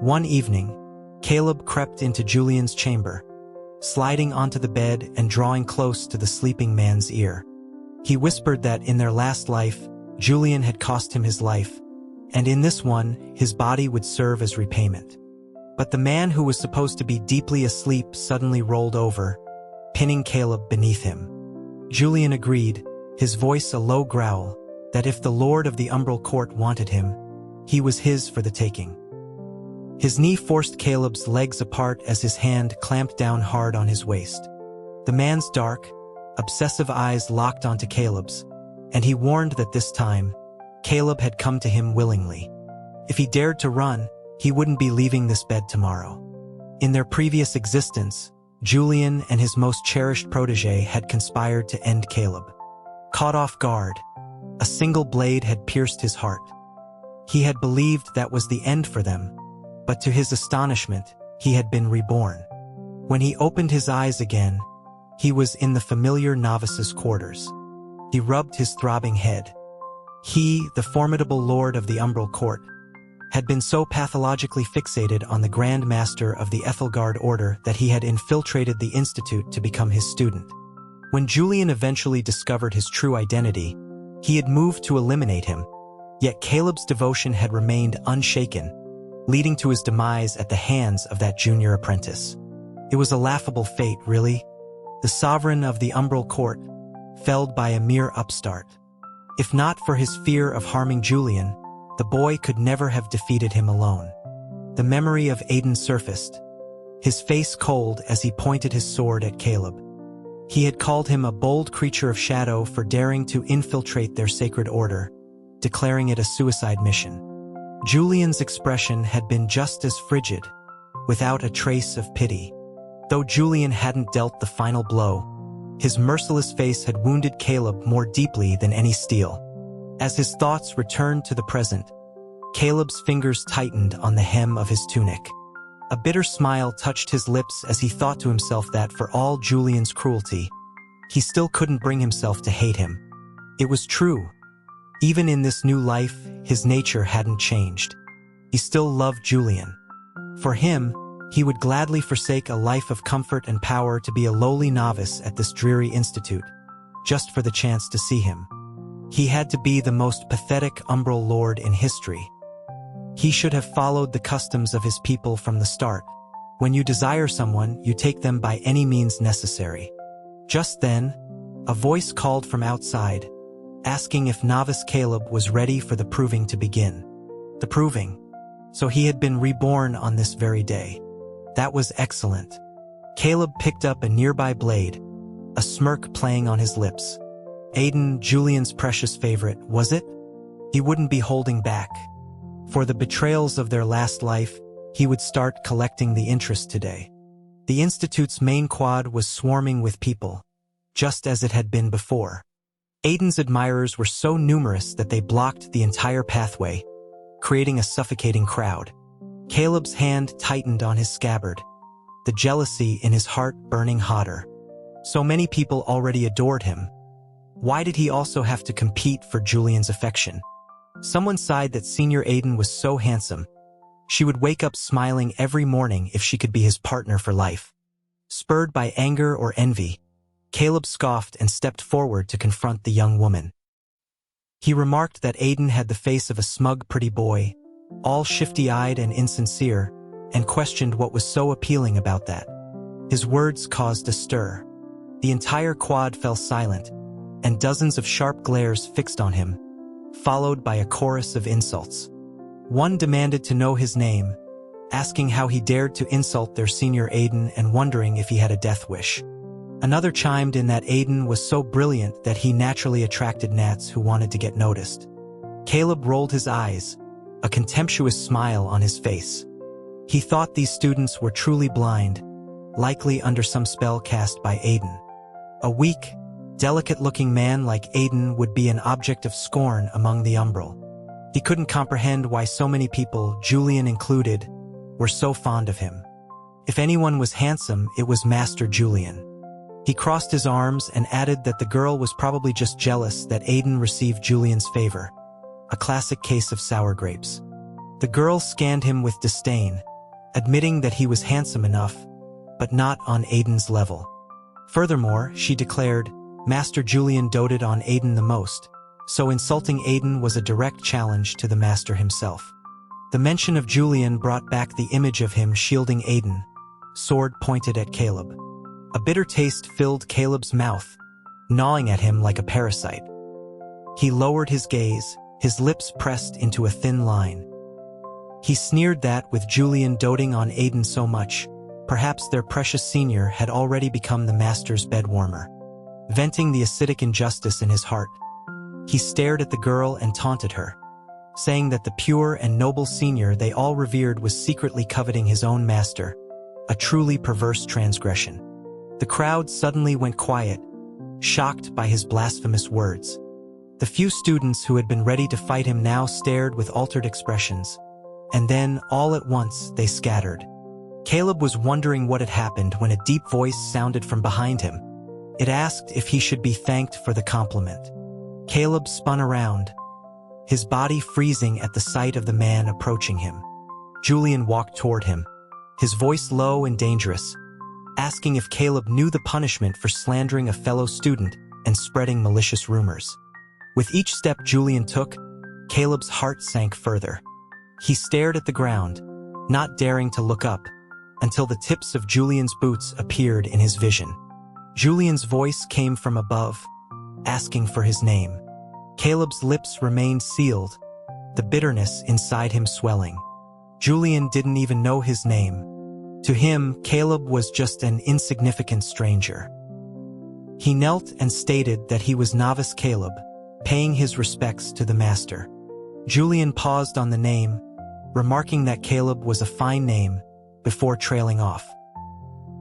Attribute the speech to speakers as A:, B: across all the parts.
A: One evening, Caleb crept into Julian's chamber, sliding onto the bed and drawing close to the sleeping man's ear. He whispered that in their last life, Julian had cost him his life, and in this one, his body would serve as repayment. But the man who was supposed to be deeply asleep suddenly rolled over, pinning Caleb beneath him. Julian agreed, his voice a low growl, that if the Lord of the Umbral Court wanted him, he was his for the taking. His knee forced Caleb's legs apart as his hand clamped down hard on his waist. The man's dark, obsessive eyes locked onto Caleb's, and he warned that this time, Caleb had come to him willingly. If he dared to run, he wouldn't be leaving this bed tomorrow. In their previous existence, Julian and his most cherished protege had conspired to end Caleb. Caught off guard, a single blade had pierced his heart. He had believed that was the end for them, but to his astonishment, he had been reborn. When he opened his eyes again, he was in the familiar novice's quarters. He rubbed his throbbing head. He, the formidable lord of the Umbral Court, had been so pathologically fixated on the Grand Master of the Ethelgard Order that he had infiltrated the Institute to become his student. When Julian eventually discovered his true identity, he had moved to eliminate him, yet Caleb's devotion had remained unshaken, leading to his demise at the hands of that junior apprentice. It was a laughable fate, really. The sovereign of the Umbral Court, felled by a mere upstart. If not for his fear of harming Julian, the boy could never have defeated him alone. The memory of Aiden surfaced, his face cold as he pointed his sword at Caleb. He had called him a bold creature of shadow for daring to infiltrate their sacred order, declaring it a suicide mission. Julian's expression had been just as frigid, without a trace of pity. Though Julian hadn't dealt the final blow, his merciless face had wounded Caleb more deeply than any steel. As his thoughts returned to the present, Caleb's fingers tightened on the hem of his tunic. A bitter smile touched his lips as he thought to himself that for all Julian's cruelty, he still couldn't bring himself to hate him. It was true. Even in this new life, his nature hadn't changed. He still loved Julian. For him, he would gladly forsake a life of comfort and power to be a lowly novice at this dreary institute, just for the chance to see him. He had to be the most pathetic Umbral Lord in history. He should have followed the customs of his people from the start. When you desire someone, you take them by any means necessary. Just then, a voice called from outside, asking if novice Caleb was ready for the proving to begin. The proving. So he had been reborn on this very day. That was excellent. Caleb picked up a nearby blade, a smirk playing on his lips. Aiden, Julian's precious favorite, was it? He wouldn't be holding back. For the betrayals of their last life, he would start collecting the interest today. The Institute's main quad was swarming with people, just as it had been before. Aiden's admirers were so numerous that they blocked the entire pathway, creating a suffocating crowd. Caleb's hand tightened on his scabbard, the jealousy in his heart burning hotter. So many people already adored him. Why did he also have to compete for Julian's affection? Someone sighed that Senior Aiden was so handsome. She would wake up smiling every morning if she could be his partner for life. Spurred by anger or envy, Caleb scoffed and stepped forward to confront the young woman. He remarked that Aiden had the face of a smug pretty boy, all shifty-eyed and insincere, and questioned what was so appealing about that. His words caused a stir. The entire quad fell silent, and dozens of sharp glares fixed on him, followed by a chorus of insults. One demanded to know his name, asking how he dared to insult their senior Aiden and wondering if he had a death wish. Another chimed in that Aiden was so brilliant that he naturally attracted gnats who wanted to get noticed. Caleb rolled his eyes, a contemptuous smile on his face. He thought these students were truly blind, likely under some spell cast by Aiden. A weak, delicate-looking man like Aiden would be an object of scorn among the Umbral. He couldn't comprehend why so many people, Julian included, were so fond of him. If anyone was handsome, it was Master Julian. He crossed his arms and added that the girl was probably just jealous that Aiden received Julian's favor, a classic case of sour grapes. The girl scanned him with disdain, admitting that he was handsome enough, but not on Aiden's level. Furthermore, she declared, Master Julian doted on Aiden the most, so insulting Aiden was a direct challenge to the master himself. The mention of Julian brought back the image of him shielding Aiden, sword pointed at Caleb. A bitter taste filled Caleb's mouth, gnawing at him like a parasite. He lowered his gaze, his lips pressed into a thin line. He sneered that with Julian doting on Aiden so much, perhaps their precious senior had already become the master's bed warmer. Venting the acidic injustice in his heart, he stared at the girl and taunted her, saying that the pure and noble senior they all revered was secretly coveting his own master, a truly perverse transgression. The crowd suddenly went quiet, shocked by his blasphemous words. The few students who had been ready to fight him now stared with altered expressions, and then, all at once, they scattered. Caleb was wondering what had happened when a deep voice sounded from behind him. It asked if he should be thanked for the compliment. Caleb spun around, his body freezing at the sight of the man approaching him. Julian walked toward him, his voice low and dangerous, asking if Caleb knew the punishment for slandering a fellow student and spreading malicious rumors. With each step Julian took, Caleb's heart sank further. He stared at the ground, not daring to look up, until the tips of Julian's boots appeared in his vision. Julian's voice came from above, asking for his name. Caleb's lips remained sealed, the bitterness inside him swelling. Julian didn't even know his name. To him, Caleb was just an insignificant stranger. He knelt and stated that he was novice Caleb, paying his respects to the master. Julian paused on the name, remarking that Caleb was a fine name, before trailing off.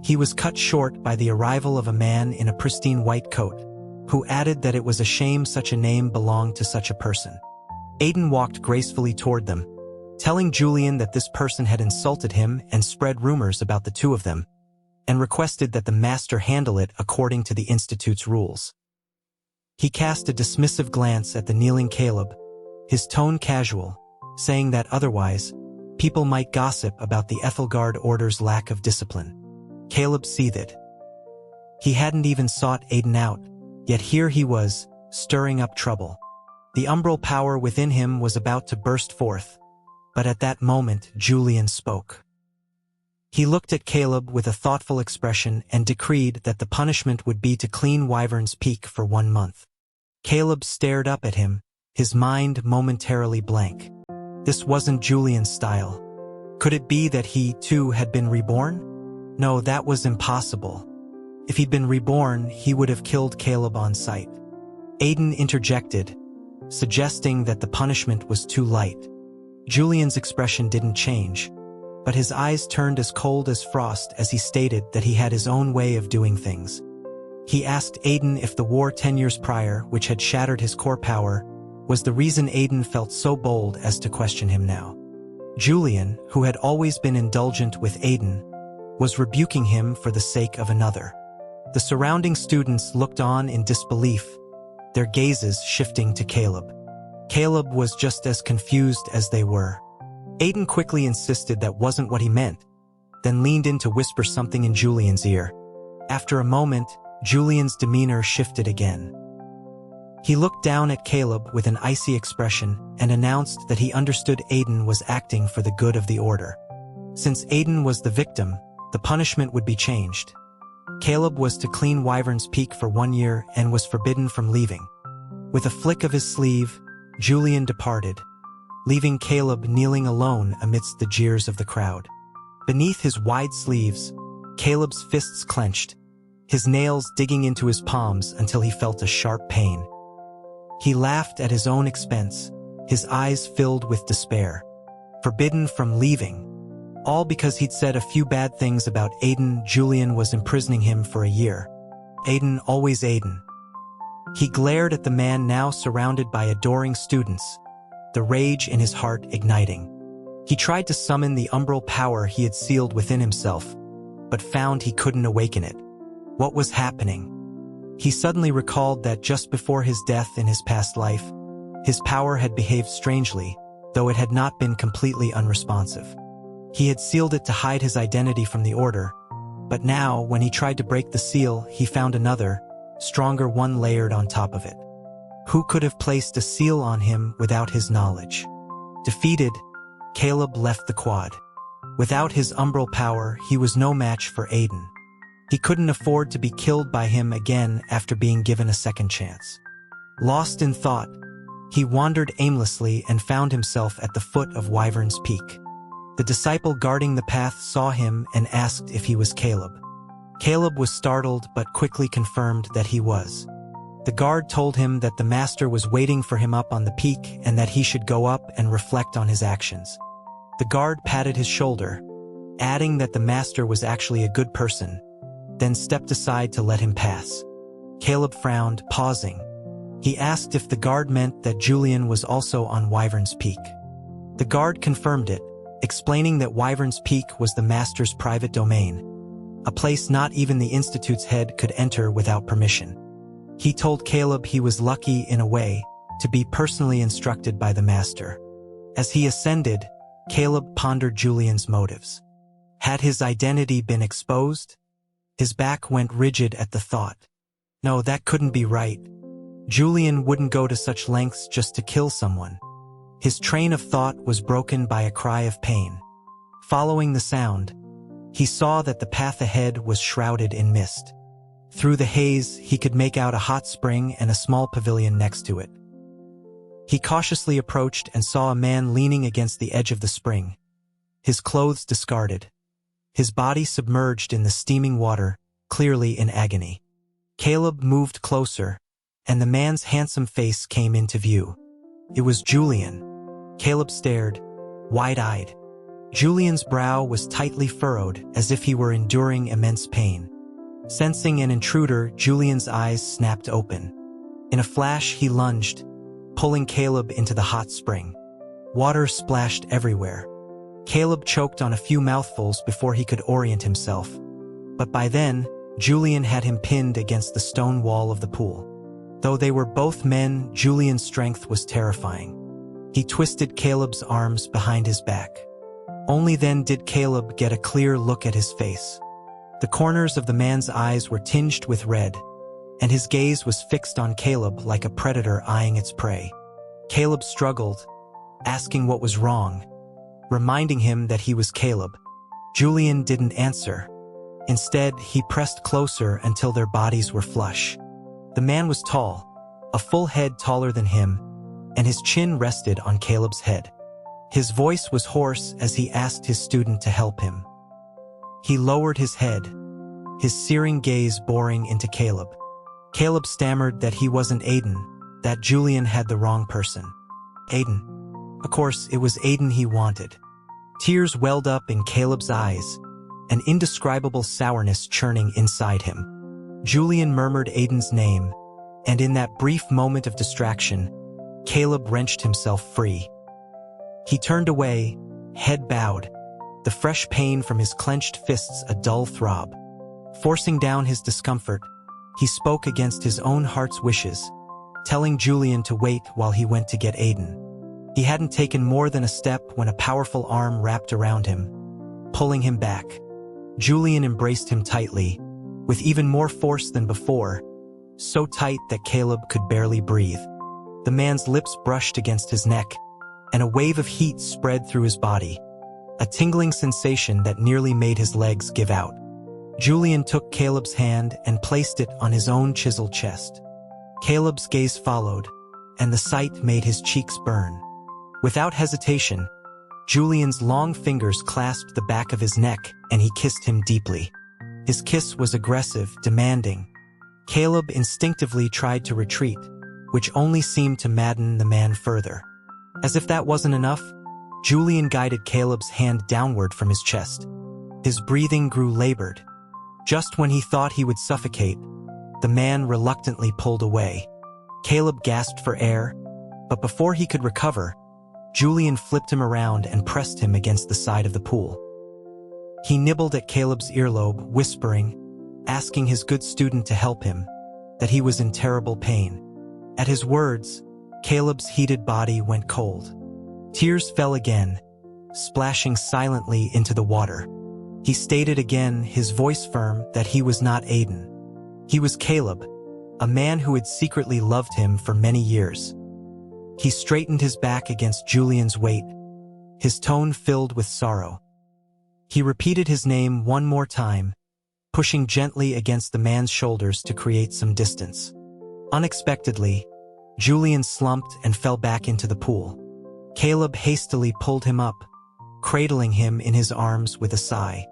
A: He was cut short by the arrival of a man in a pristine white coat, who added that it was a shame such a name belonged to such a person. Aiden walked gracefully toward them, telling Julian that this person had insulted him and spread rumors about the two of them, and requested that the master handle it according to the institute's rules. He cast a dismissive glance at the kneeling Caleb, his tone casual, saying that otherwise, people might gossip about the Ethelgard Order's lack of discipline. Caleb seethed. He hadn't even sought Aiden out, yet here he was, stirring up trouble. The umbral power within him was about to burst forth, but at that moment Julian spoke. He looked at Caleb with a thoughtful expression and decreed that the punishment would be to clean Wyvern's Peak for 1 month. Caleb stared up at him, his mind momentarily blank. This wasn't Julian's style. Could it be that he, too, had been reborn? No, that was impossible. If he'd been reborn, he would have killed Caleb on sight. Aiden interjected, suggesting that the punishment was too light. Julian's expression didn't change, but his eyes turned as cold as frost as he stated that he had his own way of doing things. He asked Aiden if the war 10 years prior, which had shattered his core power, was the reason Aiden felt so bold as to question him now. Julian, who had always been indulgent with Aiden, was rebuking him for the sake of another. The surrounding students looked on in disbelief, their gazes shifting to Caleb. Caleb was just as confused as they were. Aiden quickly insisted that wasn't what he meant, then leaned in to whisper something in Julian's ear. After a moment, Julian's demeanor shifted again. He looked down at Caleb with an icy expression and announced that he understood Aiden was acting for the good of the order. Since Aiden was the victim, the punishment would be changed. Caleb was to clean Wyvern's Peak for 1 year and was forbidden from leaving. With a flick of his sleeve, Julian departed, leaving Caleb kneeling alone amidst the jeers of the crowd. Beneath his wide sleeves, Caleb's fists clenched, his nails digging into his palms until he felt a sharp pain. He laughed at his own expense, his eyes filled with despair. Forbidden from leaving. All because he'd said a few bad things about Aiden. Julian was imprisoning him for a year. Aiden, always Aiden. He glared at the man now surrounded by adoring students, the rage in his heart igniting. He tried to summon the umbral power he had sealed within himself, but found he couldn't awaken it. What was happening? He suddenly recalled that just before his death in his past life, his power had behaved strangely, though it had not been completely unresponsive. He had sealed it to hide his identity from the order, but now, when he tried to break the seal, he found another, stronger one layered on top of it. Who could have placed a seal on him without his knowledge? Defeated, Caleb left the quad. Without his umbral power, he was no match for Aiden. He couldn't afford to be killed by him again after being given a second chance. Lost in thought, he wandered aimlessly and found himself at the foot of Wyvern's Peak. The disciple guarding the path saw him and asked if he was Caleb. Caleb was startled but quickly confirmed that he was. The guard told him that the master was waiting for him up on the peak and that he should go up and reflect on his actions. The guard patted his shoulder, adding that the master was actually a good person, then stepped aside to let him pass. Caleb frowned, pausing. He asked if the guard meant that Julian was also on Wyvern's Peak. The guard confirmed it, explaining that Wyvern's Peak was the master's private domain, a place not even the Institute's head could enter without permission. He told Caleb he was lucky, in a way, to be personally instructed by the master. As he ascended, Caleb pondered Julian's motives. Had his identity been exposed? His back went rigid at the thought. No, that couldn't be right. Julian wouldn't go to such lengths just to kill someone. His train of thought was broken by a cry of pain. Following the sound, he saw that the path ahead was shrouded in mist. Through the haze, he could make out a hot spring and a small pavilion next to it. He cautiously approached and saw a man leaning against the edge of the spring, his clothes discarded, his body submerged in the steaming water, clearly in agony. Caleb moved closer, and the man's handsome face came into view. It was Julian. Caleb stared, wide-eyed. Julian's brow was tightly furrowed, as if he were enduring immense pain. Sensing an intruder, Julian's eyes snapped open. In a flash, he lunged, pulling Caleb into the hot spring. Water splashed everywhere. Caleb choked on a few mouthfuls before he could orient himself. But by then, Julian had him pinned against the stone wall of the pool. Though they were both men, Julian's strength was terrifying. He twisted Caleb's arms behind his back. Only then did Caleb get a clear look at his face. The corners of the man's eyes were tinged with red, and his gaze was fixed on Caleb like a predator eyeing its prey. Caleb struggled, asking what was wrong, reminding him that he was Caleb. Julian didn't answer. Instead, he pressed closer until their bodies were flush. The man was tall, a full head taller than him, and his chin rested on Caleb's head. His voice was hoarse as he asked his student to help him. He lowered his head, his searing gaze boring into Caleb. Caleb stammered that he wasn't Aiden, that Julian had the wrong person. Aiden. Of course, it was Aiden he wanted. Tears welled up in Caleb's eyes, an indescribable sourness churning inside him. Julian murmured Aiden's name, and in that brief moment of distraction, Caleb wrenched himself free. He turned away, head bowed, the fresh pain from his clenched fists a dull throb. Forcing down his discomfort, he spoke against his own heart's wishes, telling Julian to wait while he went to get Aiden. He hadn't taken more than a step when a powerful arm wrapped around him, pulling him back. Julian embraced him tightly, with even more force than before, so tight that Caleb could barely breathe. The man's lips brushed against his neck, and a wave of heat spread through his body, a tingling sensation that nearly made his legs give out. Julian took Caleb's hand and placed it on his own chiseled chest. Caleb's gaze followed, and the sight made his cheeks burn. Without hesitation, Julian's long fingers clasped the back of his neck, and he kissed him deeply. His kiss was aggressive, demanding. Caleb instinctively tried to retreat, which only seemed to madden the man further. As if that wasn't enough, Julian guided Caleb's hand downward from his chest. His breathing grew labored. Just when he thought he would suffocate, the man reluctantly pulled away. Caleb gasped for air, but before he could recover, Julian flipped him around and pressed him against the side of the pool. He nibbled at Caleb's earlobe, whispering, asking his good student to help him, that he was in terrible pain. At his words, Caleb's heated body went cold. Tears fell again, splashing silently into the water. He stated again, his voice firm, that he was not Aiden. He was Caleb, a man who had secretly loved him for many years. He straightened his back against Julian's weight, his tone filled with sorrow. He repeated his name one more time, pushing gently against the man's shoulders to create some distance. Unexpectedly, Julian slumped and fell back into the pool. Caleb hastily pulled him up, cradling him in his arms with a sigh.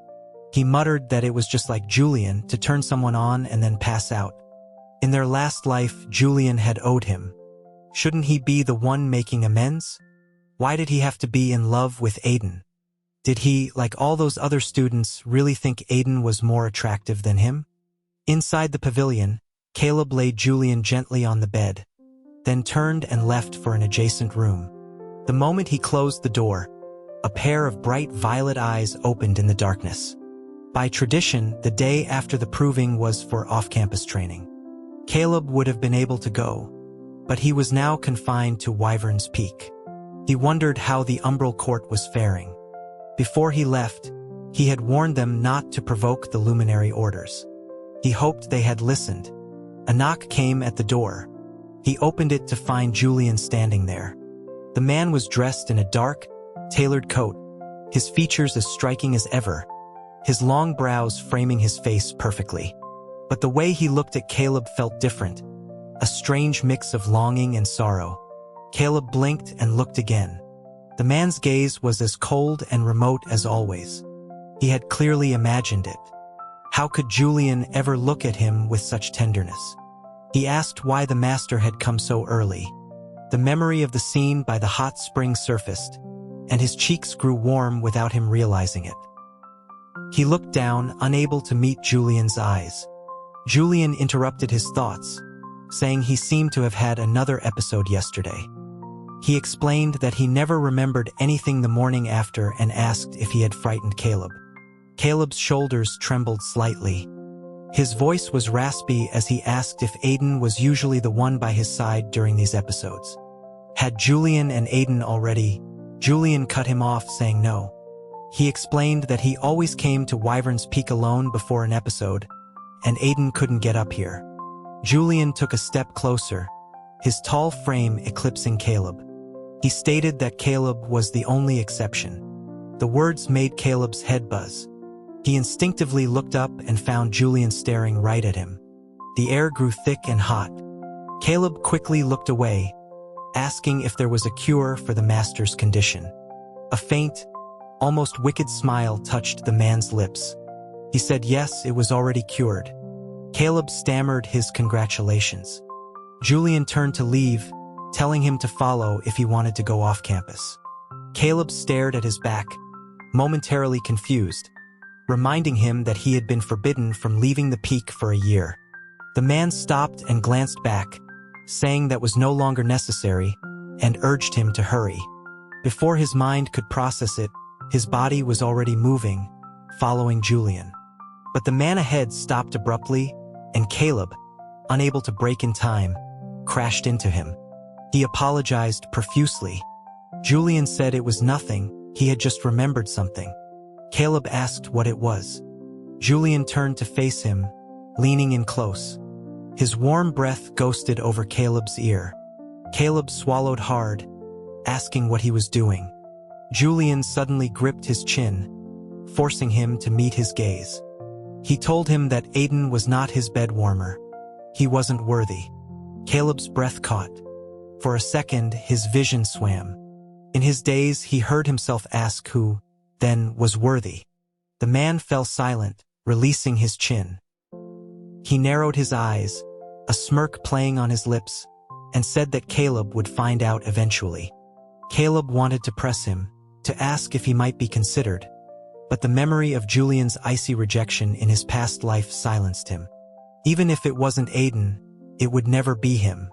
A: He muttered that it was just like Julian to turn someone on and then pass out. In their last life, Julian had owed him. Shouldn't he be the one making amends? Why did he have to be in love with Aiden? Did he, like all those other students, really think Aiden was more attractive than him? Inside the pavilion, Caleb laid Julian gently on the bed, then turned and left for an adjacent room. The moment he closed the door, a pair of bright violet eyes opened in the darkness. By tradition, the day after the proving was for off-campus training. Caleb would have been able to go, but he was now confined to Wyvern's Peak. He wondered how the Umbral Court was faring. Before he left, he had warned them not to provoke the luminary orders. He hoped they had listened. A knock came at the door. He opened it to find Julian standing there. The man was dressed in a dark, tailored coat, his features as striking as ever, his long brows framing his face perfectly. But the way he looked at Caleb felt different, a strange mix of longing and sorrow. Caleb blinked and looked again. The man's gaze was as cold and remote as always. He had clearly imagined it. How could Julian ever look at him with such tenderness? He asked why the master had come so early. The memory of the scene by the hot spring surfaced, and his cheeks grew warm without him realizing it. He looked down, unable to meet Julian's eyes. Julian interrupted his thoughts, saying he seemed to have had another episode yesterday. He explained that he never remembered anything the morning after and asked if he had frightened Caleb. Caleb's shoulders trembled slightly. His voice was raspy as he asked if Aiden was usually the one by his side during these episodes. Had Julian and Aiden already? Julian cut him off, saying no. He explained that he always came to Wyvern's Peak alone before an episode, and Aiden couldn't get up here. Julian took a step closer, his tall frame eclipsing Caleb. He stated that Caleb was the only exception. The words made Caleb's head buzz. He instinctively looked up and found Julian staring right at him. The air grew thick and hot. Caleb quickly looked away, asking if there was a cure for the master's condition. A faint, almost wicked smile touched the man's lips. He said yes, it was already cured. Caleb stammered his congratulations. Julian turned to leave, telling him to follow if he wanted to go off campus. Caleb stared at his back, momentarily confused, reminding him that he had been forbidden from leaving the peak for a year. The man stopped and glanced back, saying that was no longer necessary, and urged him to hurry. Before his mind could process it, his body was already moving, following Julian. But the man ahead stopped abruptly, and Caleb, unable to brake in time, crashed into him. He apologized profusely. Julian said it was nothing, he had just remembered something. Caleb asked what it was. Julian turned to face him, leaning in close. His warm breath ghosted over Caleb's ear. Caleb swallowed hard, asking what he was doing. Julian suddenly gripped his chin, forcing him to meet his gaze. He told him that Aiden was not his bed warmer. He wasn't worthy. Caleb's breath caught. For a second, his vision swam. In his daze, he heard himself ask who, then, was worthy. The man fell silent, releasing his chin. He narrowed his eyes, a smirk playing on his lips, and said that Caleb would find out eventually. Caleb wanted to press him, to ask if he might be considered, but the memory of Julian's icy rejection in his past life silenced him. Even if it wasn't Aiden, it would never be him.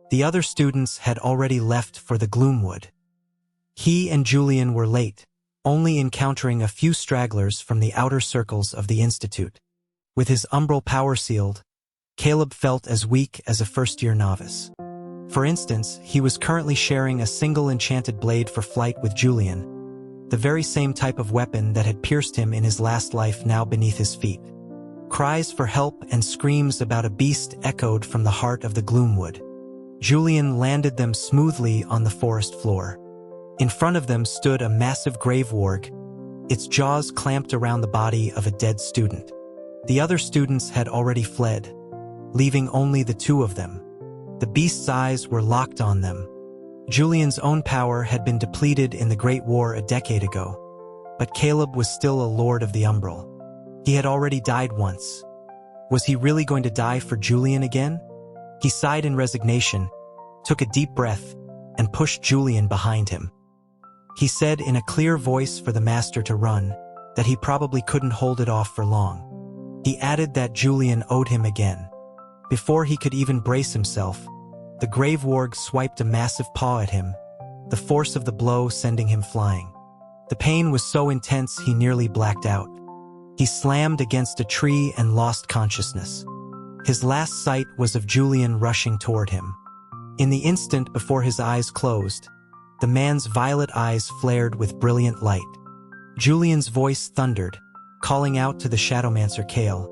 A: The other students had already left for the Gloomwood. He and Julian were late, only encountering a few stragglers from the outer circles of the Institute. With his umbral power sealed, Caleb felt as weak as a first-year novice. For instance, he was currently sharing a single enchanted blade for flight with Julian, the very same type of weapon that had pierced him in his last life now beneath his feet. Cries for help and screams about a beast echoed from the heart of the Gloomwood. Julian landed them smoothly on the forest floor. In front of them stood a massive grave warg, its jaws clamped around the body of a dead student. The other students had already fled, leaving only the two of them. The beast's eyes were locked on them. Julian's own power had been depleted in the Great War a decade ago, but Caleb was still a lord of the Umbral. He had already died once. Was he really going to die for Julian again? He sighed in resignation, took a deep breath, and pushed Julian behind him. He said in a clear voice for the master to run, that he probably couldn't hold it off for long. He added that Julian owed him again. Before he could even brace himself, the grave warg swiped a massive paw at him, the force of the blow sending him flying. The pain was so intense he nearly blacked out. He slammed against a tree and lost consciousness. His last sight was of Julian rushing toward him. In the instant before his eyes closed, the man's violet eyes flared with brilliant light. Julian's voice thundered, calling out to the Shadowmancer Kale,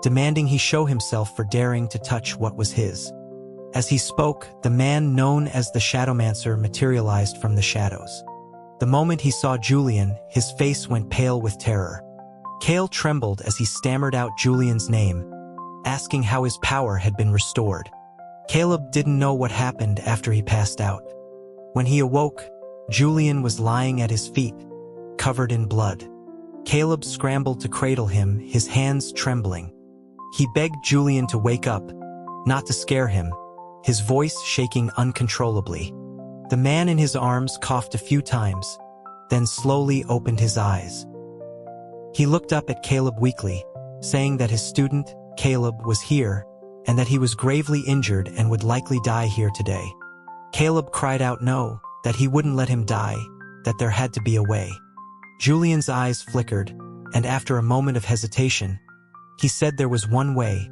A: demanding he show himself for daring to touch what was his. As he spoke, the man known as the Shadowmancer materialized from the shadows. The moment he saw Julian, his face went pale with terror. Kale trembled as he stammered out Julian's name, asking how his power had been restored. Caleb didn't know what happened after he passed out. When he awoke, Julian was lying at his feet, covered in blood. Caleb scrambled to cradle him, his hands trembling. He begged Julian to wake up, not to scare him, his voice shaking uncontrollably. The man in his arms coughed a few times, then slowly opened his eyes. He looked up at Caleb weakly, saying that his student, Caleb, was here, and that he was gravely injured and would likely die here today. Caleb cried out no, that he wouldn't let him die, that there had to be a way. Julian's eyes flickered, and after a moment of hesitation, he said there was one way,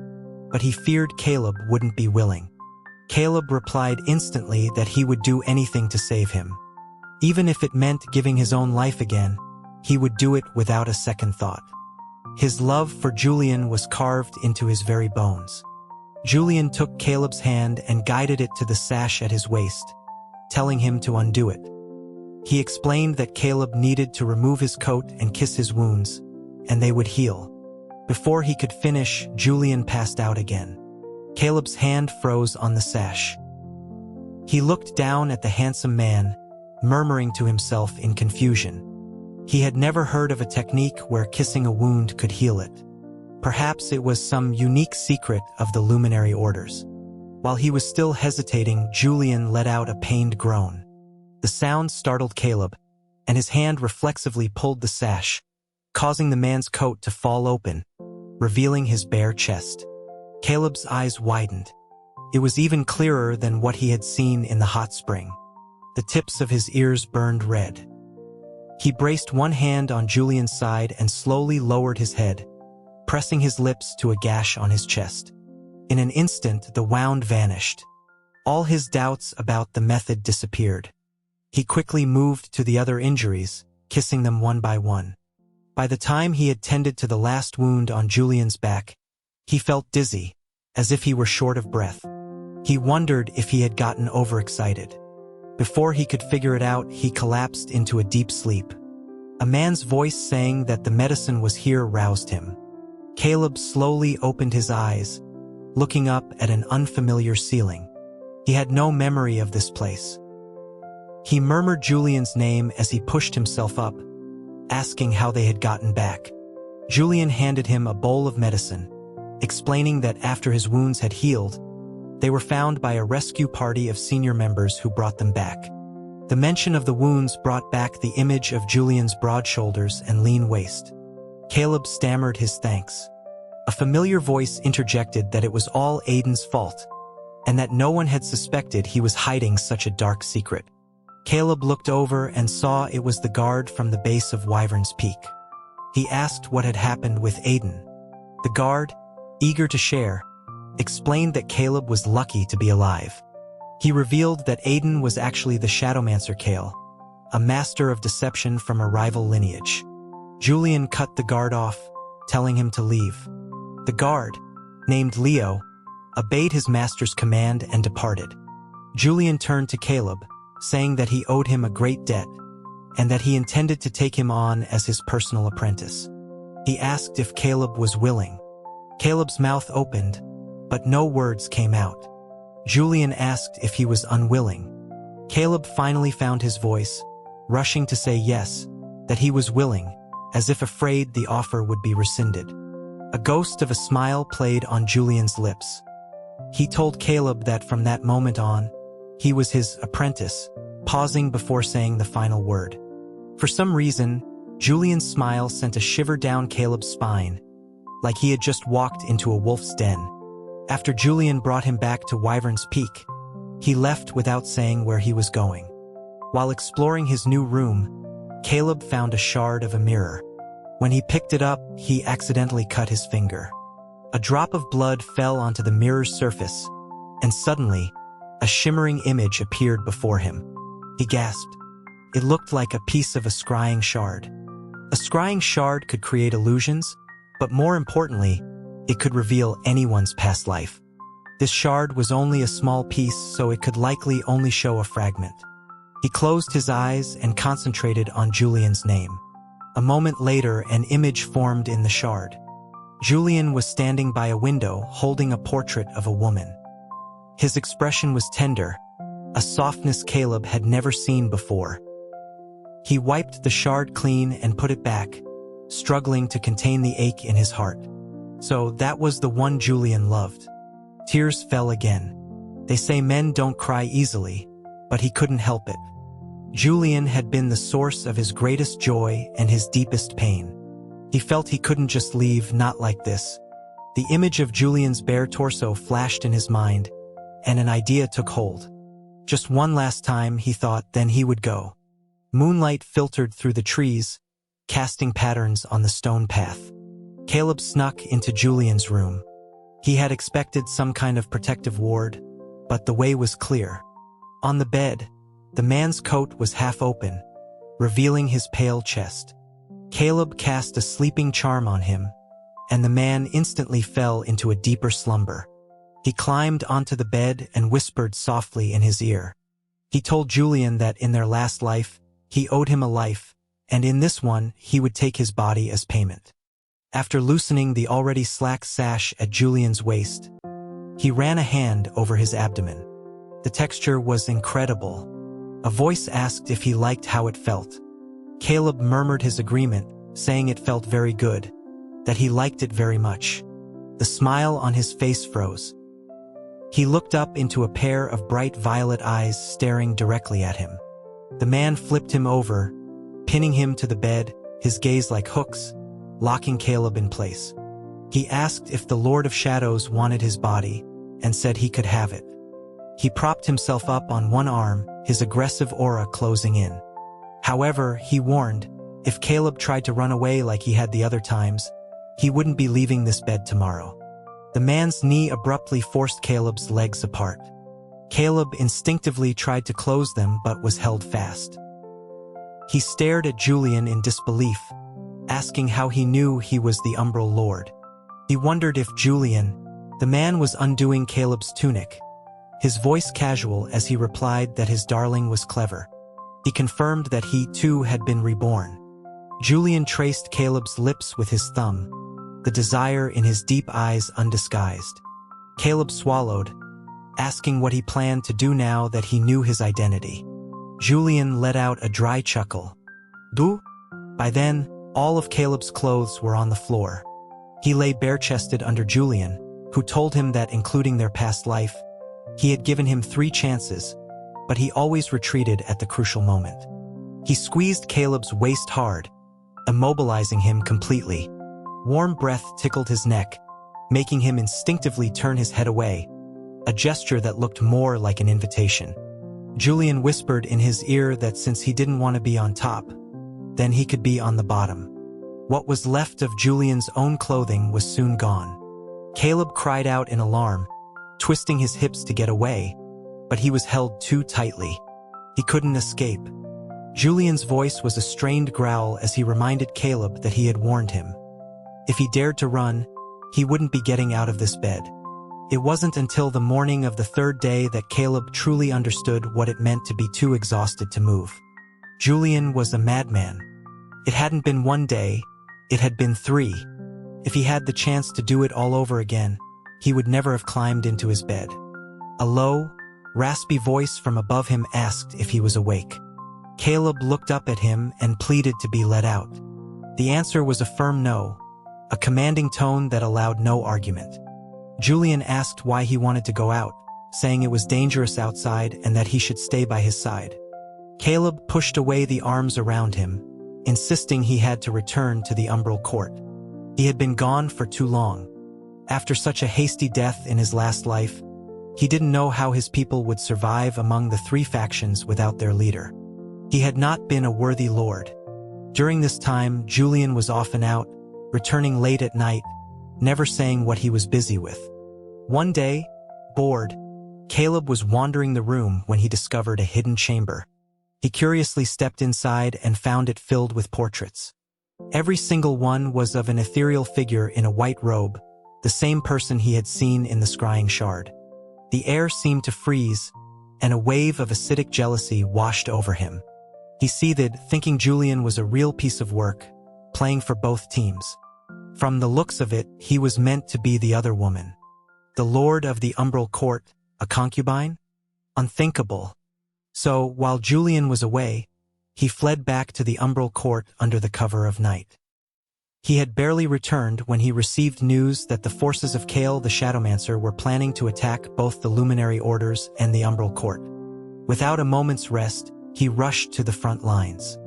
A: but he feared Caleb wouldn't be willing. Caleb replied instantly that he would do anything to save him. Even if it meant giving his own life again, he would do it without a second thought. His love for Julian was carved into his very bones. Julian took Caleb's hand and guided it to the sash at his waist, telling him to undo it. He explained that Caleb needed to remove his coat and kiss his wounds, and they would heal. Before he could finish, Julian passed out again. Caleb's hand froze on the sash. He looked down at the handsome man, murmuring to himself in confusion. He had never heard of a technique where kissing a wound could heal it. Perhaps it was some unique secret of the luminary orders. While he was still hesitating, Julian let out a pained groan. The sound startled Caleb, and his hand reflexively pulled the sash, causing the man's coat to fall open, revealing his bare chest. Caleb's eyes widened. It was even clearer than what he had seen in the hot spring. The tips of his ears burned red. He braced one hand on Julian's side and slowly lowered his head, pressing his lips to a gash on his chest. In an instant, the wound vanished. All his doubts about the method disappeared. He quickly moved to the other injuries, kissing them one by one. By the time he had tended to the last wound on Julian's back, he felt dizzy, as if he were short of breath. He wondered if he had gotten overexcited. Before he could figure it out, he collapsed into a deep sleep. A man's voice saying that the medicine was here roused him. Caleb slowly opened his eyes, looking up at an unfamiliar ceiling. He had no memory of this place. He murmured Julian's name as he pushed himself up, asking how they had gotten back. Julian handed him a bowl of medicine, explaining that after his wounds had healed, they were found by a rescue party of senior members who brought them back. The mention of the wounds brought back the image of Julian's broad shoulders and lean waist. Caleb stammered his thanks. A familiar voice interjected that it was all Aiden's fault, and that no one had suspected he was hiding such a dark secret. Caleb looked over and saw it was the guard from the base of Wyvern's Peak. He asked what had happened with Aiden. The guard, eager to share, explained that Caleb was lucky to be alive. He revealed that Aiden was actually the Shadowmancer Kale, a master of deception from a rival lineage. Julian cut the guard off, telling him to leave. The guard, named Leo, obeyed his master's command and departed. Julian turned to Caleb, saying that he owed him a great debt, and that he intended to take him on as his personal apprentice. He asked if Caleb was willing. Caleb's mouth opened, but no words came out. Julian asked if he was unwilling. Caleb finally found his voice, rushing to say yes, that he was willing, as if afraid the offer would be rescinded. A ghost of a smile played on Julian's lips. He told Caleb that from that moment on, he was his apprentice, pausing before saying the final word. For some reason, Julian's smile sent a shiver down Caleb's spine, like he had just walked into a wolf's den. After Julian brought him back to Wyvern's Peak, he left without saying where he was going. While exploring his new room, Caleb found a shard of a mirror. When he picked it up, he accidentally cut his finger. A drop of blood fell onto the mirror's surface, and suddenly, a shimmering image appeared before him. He gasped. It looked like a piece of a scrying shard. A scrying shard could create illusions, but more importantly, it could reveal anyone's past life. This shard was only a small piece, so it could likely only show a fragment. He closed his eyes and concentrated on Julian's name. A moment later, an image formed in the shard. Julian was standing by a window holding a portrait of a woman. His expression was tender, a softness Caleb had never seen before. He wiped the shard clean and put it back, struggling to contain the ache in his heart. So that was the one Julian loved. Tears fell again. They say men don't cry easily, but he couldn't help it. Julian had been the source of his greatest joy and his deepest pain. He felt he couldn't just leave, not like this. The image of Julian's bare torso flashed in his mind, and an idea took hold. Just one last time, he thought, then he would go. Moonlight filtered through the trees, casting patterns on the stone path. Caleb snuck into Julian's room. He had expected some kind of protective ward, but the way was clear. On the bed, the man's coat was half open, revealing his pale chest. Caleb cast a sleeping charm on him, and the man instantly fell into a deeper slumber. He climbed onto the bed and whispered softly in his ear. He told Julian that in their last life, he owed him a life, and in this one, he would take his body as payment. After loosening the already slack sash at Julian's waist, he ran a hand over his abdomen. The texture was incredible. A voice asked if he liked how it felt. Caleb murmured his agreement, saying it felt very good, that he liked it very much. The smile on his face froze. He looked up into a pair of bright violet eyes staring directly at him. The man flipped him over, pinning him to the bed, his gaze like hooks, locking Caleb in place. He asked if the Lord of Shadows wanted his body, and said he could have it. He propped himself up on one arm, his aggressive aura closing in. However, he warned, if Caleb tried to run away like he had the other times, he wouldn't be leaving this bed tomorrow. The man's knee abruptly forced Caleb's legs apart. Caleb instinctively tried to close them but was held fast. He stared at Julian in disbelief, asking how he knew he was the Umbral Lord. He wondered if Julian, the man, was undoing Caleb's tunic, his voice casual as he replied that his darling was clever. He confirmed that he too had been reborn. Julian traced Caleb's lips with his thumb, the desire in his deep eyes undisguised. Caleb swallowed, asking what he planned to do now that he knew his identity. Julian let out a dry chuckle. Do? By then, all of Caleb's clothes were on the floor. He lay bare-chested under Julian, who told him that including their past life, he had given him 3 chances, but he always retreated at the crucial moment. He squeezed Caleb's waist hard, immobilizing him completely. Warm breath tickled his neck, making him instinctively turn his head away, a gesture that looked more like an invitation. Julian whispered in his ear that since he didn't want to be on top, then he could be on the bottom. What was left of Julian's own clothing was soon gone. Caleb cried out in alarm, twisting his hips to get away, but he was held too tightly. He couldn't escape. Julian's voice was a strained growl as he reminded Caleb that he had warned him. If he dared to run, he wouldn't be getting out of this bed. It wasn't until the morning of the third day that Caleb truly understood what it meant to be too exhausted to move. Julian was a madman. It hadn't been one day, it had been 3. If he had the chance to do it all over again, he would never have climbed into his bed. A low, raspy voice from above him asked if he was awake. Caleb looked up at him and pleaded to be let out. The answer was a firm no, a commanding tone that allowed no argument. Julian asked why he wanted to go out, saying it was dangerous outside and that he should stay by his side. Caleb pushed away the arms around him, insisting he had to return to the umbral court. He had been gone for too long. After such a hasty death in his last life, he didn't know how his people would survive among the 3 factions without their leader. He had not been a worthy lord. During this time, Julian was often out, returning late at night, never saying what he was busy with. One day, bored, Caleb was wandering the room when he discovered a hidden chamber. He curiously stepped inside and found it filled with portraits. Every single one was of an ethereal figure in a white robe, the same person he had seen in the scrying shard. The air seemed to freeze, and a wave of acidic jealousy washed over him. He seethed, thinking Julian was a real piece of work, playing for both teams. From the looks of it, he was meant to be the other woman. The lord of the umbral court, a concubine? Unthinkable. So, while Julian was away, he fled back to the umbral court under the cover of night. He had barely returned when he received news that the forces of Kale the Shadowmancer were planning to attack both the Luminary Orders and the umbral court. Without a moment's rest, he rushed to the front lines.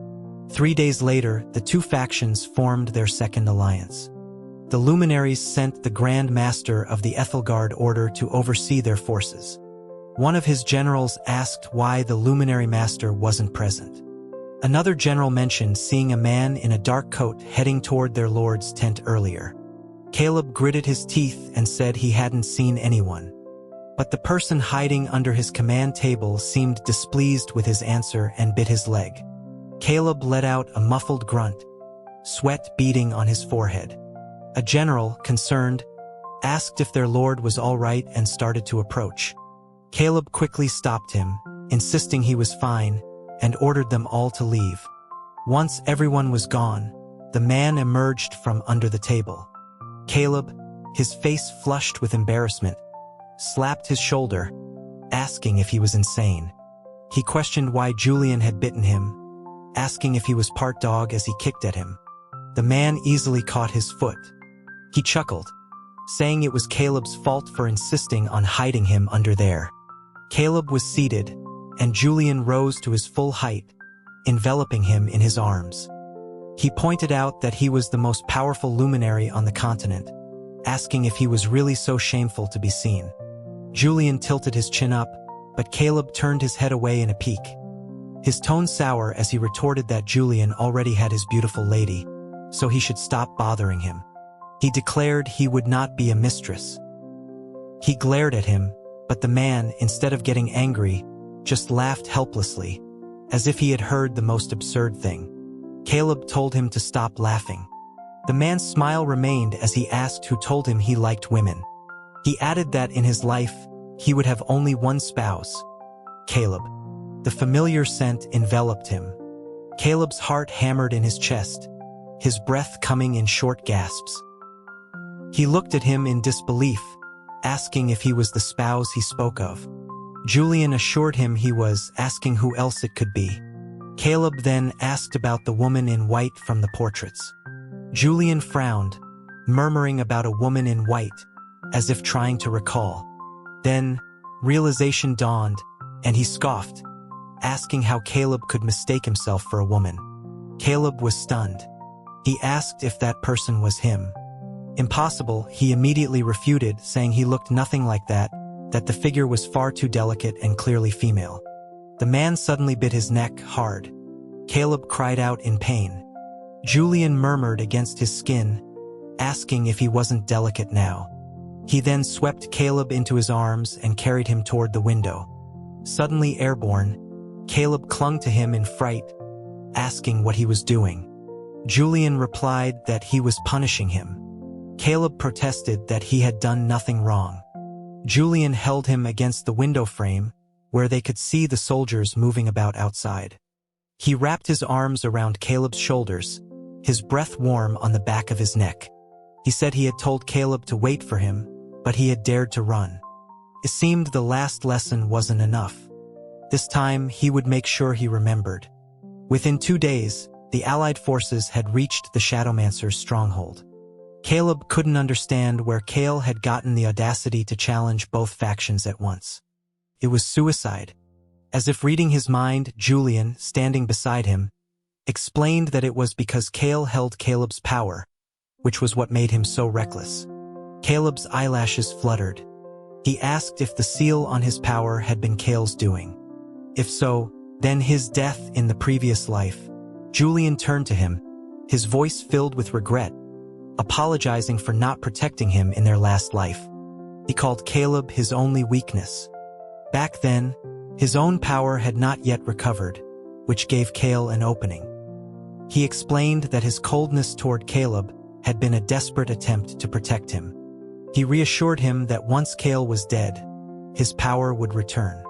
A: 3 days later, the 2 factions formed their second alliance. The Luminaries sent the Grand Master of the Ethelgard Order to oversee their forces. One of his generals asked why the Luminary Master wasn't present. Another general mentioned seeing a man in a dark coat heading toward their lord's tent earlier. Caleb gritted his teeth and said he hadn't seen anyone. But the person hiding under his command table seemed displeased with his answer and bit his leg. Caleb let out a muffled grunt, sweat beading on his forehead. A general, concerned, asked if their lord was all right and started to approach. Caleb quickly stopped him, insisting he was fine, and ordered them all to leave. Once everyone was gone, the man emerged from under the table. Caleb, his face flushed with embarrassment, slapped his shoulder, asking if he was insane. He questioned why Julian had bitten him, asking if he was part dog as he kicked at him. The man easily caught his foot. He chuckled, saying it was Caleb's fault for insisting on hiding him under there. Caleb was seated, and Julian rose to his full height, enveloping him in his arms. He pointed out that he was the most powerful luminary on the continent, asking if he was really so shameful to be seen. Julian tilted his chin up, but Caleb turned his head away in a pique. His tone sour as he retorted that Julian already had his beautiful lady, so he should stop bothering him. He declared he would not be a mistress. He glared at him, but the man, instead of getting angry, just laughed helplessly, as if he had heard the most absurd thing. Caleb told him to stop laughing. The man's smile remained as he asked who told him he liked women. He added that in his life, he would have only one spouse, Caleb. The familiar scent enveloped him. Caleb's heart hammered in his chest, his breath coming in short gasps. He looked at him in disbelief, asking if he was the spouse he spoke of. Julian assured him he was, asking who else it could be. Caleb then asked about the woman in white from the portraits. Julian frowned, murmuring about a woman in white, as if trying to recall. Then, realization dawned, and he scoffed, asking how Caleb could mistake himself for a woman. Caleb was stunned. He asked if that person was him. Impossible, he immediately refuted, saying he looked nothing like that the figure was far too delicate and clearly female. The man suddenly bit his neck hard. Caleb cried out in pain. Julian murmured against his skin, asking if he wasn't delicate now. He then swept Caleb into his arms and carried him toward the window. Suddenly airborne, Caleb clung to him in fright, asking what he was doing. Julian replied that he was punishing him. Caleb protested that he had done nothing wrong. Julian held him against the window frame, where they could see the soldiers moving about outside. He wrapped his arms around Caleb's shoulders, his breath warm on the back of his neck. He said he had told Caleb to wait for him, but he had dared to run. It seemed the last lesson wasn't enough. This time, he would make sure he remembered. Within 2 days, the Allied forces had reached the Shadowmancer's stronghold. Caleb couldn't understand where Cale had gotten the audacity to challenge both factions at once. It was suicide. As if reading his mind, Julian, standing beside him, explained that it was because Cale held Caleb's power, which was what made him so reckless. Caleb's eyelashes fluttered. He asked if the seal on his power had been Cale's doing. If so, then his death in the previous life. Julian turned to him, his voice filled with regret, apologizing for not protecting him in their last life. He called Caleb his only weakness. Back then, his own power had not yet recovered, which gave Cale an opening. He explained that his coldness toward Caleb had been a desperate attempt to protect him. He reassured him that once Cale was dead, his power would return.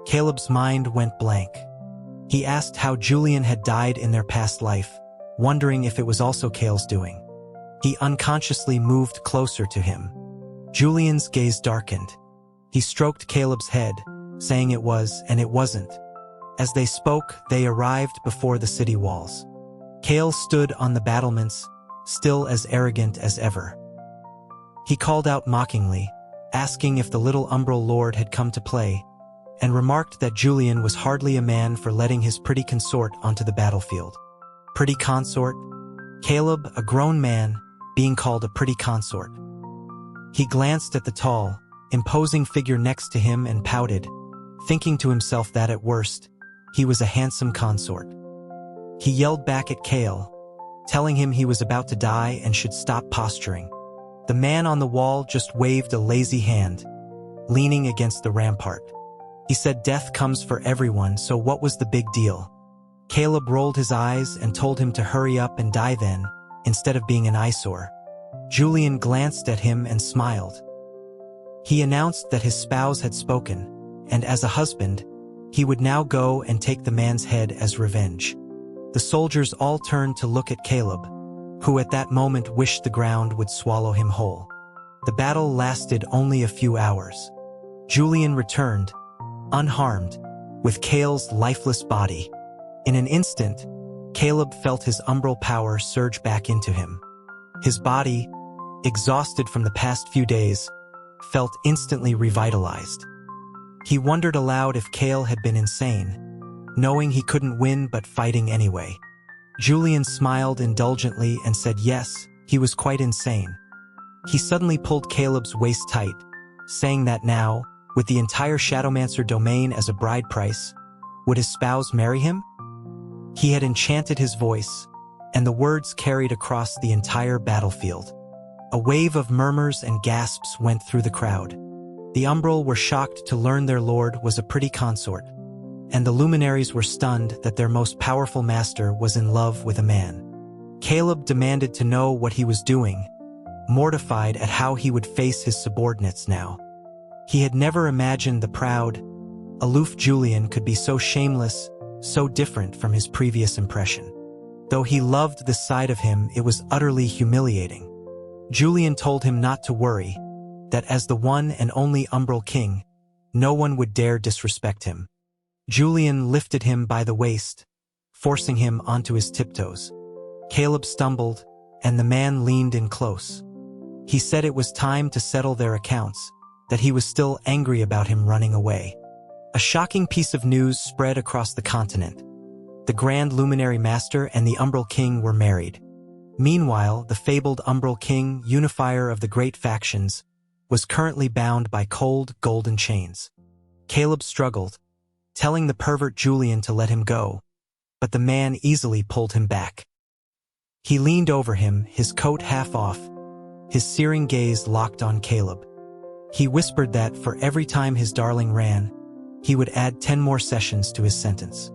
A: Caleb's mind went blank. He asked how Julian had died in their past life, wondering if it was also Cale's doing. He unconsciously moved closer to him. Julian's gaze darkened. He stroked Caleb's head, saying it was and it wasn't. As they spoke, they arrived before the city walls. Cale stood on the battlements, still as arrogant as ever. He called out mockingly, asking if the little umbral lord had come to play, and remarked that Julian was hardly a man for letting his pretty consort onto the battlefield. Pretty consort? Caleb, a grown man, being called a pretty consort. He glanced at the tall, imposing figure next to him and pouted, thinking to himself that at worst, he was a handsome consort. He yelled back at Cale, telling him he was about to die and should stop posturing. The man on the wall just waved a lazy hand, leaning against the rampart. He said death comes for everyone, so what was the big deal? Caleb rolled his eyes and told him to hurry up and die then, instead of being an eyesore. Julian glanced at him and smiled. He announced that his spouse had spoken, and as a husband, he would now go and take the man's head as revenge. The soldiers all turned to look at Caleb, who at that moment wished the ground would swallow him whole. The battle lasted only a few hours. Julian returned, unharmed, with Cale's lifeless body. In an instant, Caleb felt his umbral power surge back into him. His body, exhausted from the past few days, felt instantly revitalized. He wondered aloud if Cale had been insane, knowing he couldn't win but fighting anyway. Julian smiled indulgently and said yes, he was quite insane. He suddenly pulled Caleb's waist tight, saying that now, with the entire Shadowmancer domain as a bride price, would his spouse marry him? He had enchanted his voice, and the words carried across the entire battlefield. A wave of murmurs and gasps went through the crowd. The Umbral were shocked to learn their lord was a pretty consort, and the luminaries were stunned that their most powerful master was in love with a man. Caleb demanded to know what he was doing, mortified at how he would face his subordinates now. He had never imagined the proud, aloof Julian could be so shameless, so different from his previous impression. Though he loved this side of him, it was utterly humiliating. Julian told him not to worry, that as the one and only Umbral King, no one would dare disrespect him. Julian lifted him by the waist, forcing him onto his tiptoes. Caleb stumbled, and the man leaned in close. He said it was time to settle their accounts, that he was still angry about him running away. A shocking piece of news spread across the continent. The Grand Luminary Master and the Umbral King were married. Meanwhile, the fabled Umbral King, unifier of the great factions, was currently bound by cold, golden chains. Caleb struggled, telling the pervert Julian to let him go, but the man easily pulled him back. He leaned over him, his coat half off, his searing gaze locked on Caleb. He whispered that for every time his darling ran, he would add 10 more sessions to his sentence.